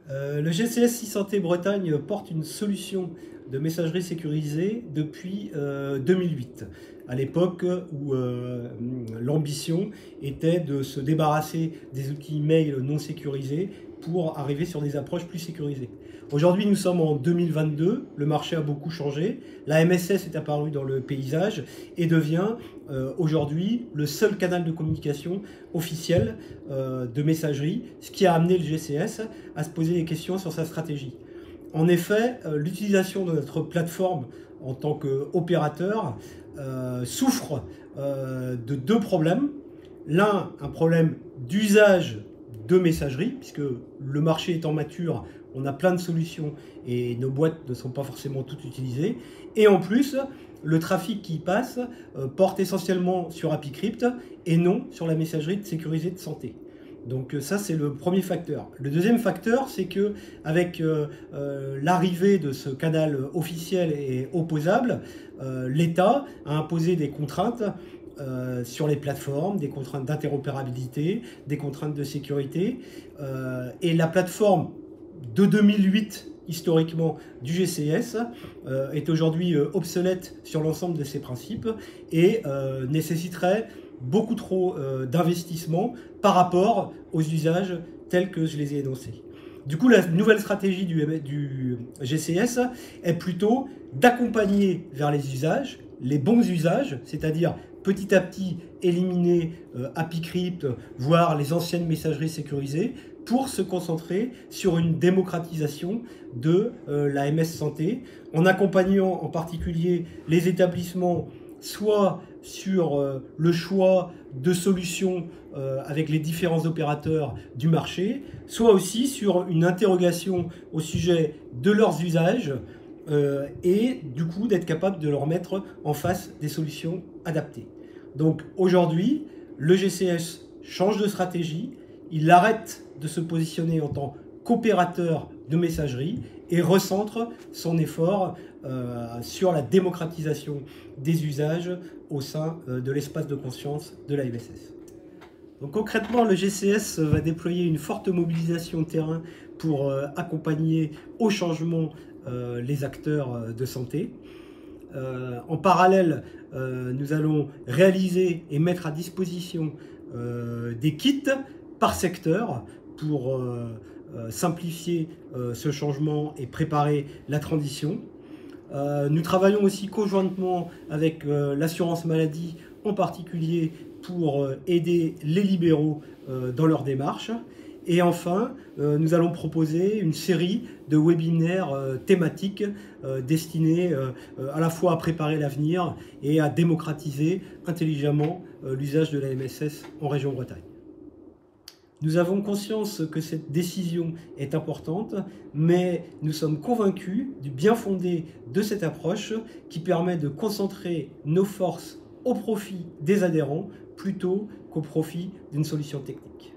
Le GCS e-Santé Bretagne porte une solution de messagerie sécurisée depuis 2008, à l'époque où l'ambition était de se débarrasser des outils mail non sécurisés pour arriver sur des approches plus sécurisées. Aujourd'hui, nous sommes en 2022, le marché a beaucoup changé, la MSS est apparue dans le paysage et devient aujourd'hui le seul canal de communication officiel de messagerie, ce qui a amené le GCS à se poser des questions sur sa stratégie. En effet, l'utilisation de notre plateforme en tant qu'opérateur souffre de deux problèmes. L'un, un problème d'usage de messagerie, puisque le marché étant mature, on a plein de solutions et nos boîtes ne sont pas forcément toutes utilisées. Et en plus, le trafic qui passe porte essentiellement sur AppyCrypt et non sur la messagerie sécurisée de santé. Donc ça, c'est le premier facteur. Le deuxième facteur, c'est que avec l'arrivée de ce canal officiel et opposable, l'État a imposé des contraintes sur les plateformes, des contraintes d'interopérabilité, des contraintes de sécurité. Et la plateforme de 2008, historiquement, du GCS, est aujourd'hui obsolète sur l'ensemble de ses principes et nécessiterait beaucoup trop d'investissement par rapport aux usages tels que je les ai énoncés. Du coup, la nouvelle stratégie du GCS est plutôt d'accompagner vers les usages, les bons usages, c'est-à-dire petit à petit éliminer AppyCrypt, voire les anciennes messageries sécurisées, pour se concentrer sur une démocratisation de la MS Santé, en accompagnant en particulier les établissements soit sur le choix de solutions avec les différents opérateurs du marché, soit aussi sur une interrogation au sujet de leurs usages et du coup d'être capable de leur mettre en face des solutions adaptées. Donc aujourd'hui, le GCS change de stratégie, il arrête de se positionner en tant qu'opérateur de messagerie et recentre son effort sur la démocratisation des usages au sein de l'espace de conscience de la MSS. Donc concrètement, le GCS va déployer une forte mobilisation de terrain pour accompagner au changement les acteurs de santé. En parallèle, nous allons réaliser et mettre à disposition des kits par secteur pour simplifier ce changement et préparer la transition. Nous travaillons aussi conjointement avec l'assurance maladie, en particulier pour aider les libéraux dans leur démarche. Et enfin, nous allons proposer une série de webinaires thématiques destinés à la fois à préparer l'avenir et à démocratiser intelligemment l'usage de la MSS en région Bretagne. Nous avons conscience que cette décision est importante, mais nous sommes convaincus du bien fondé de cette approche qui permet de concentrer nos forces au profit des adhérents plutôt qu'au profit d'une solution technique.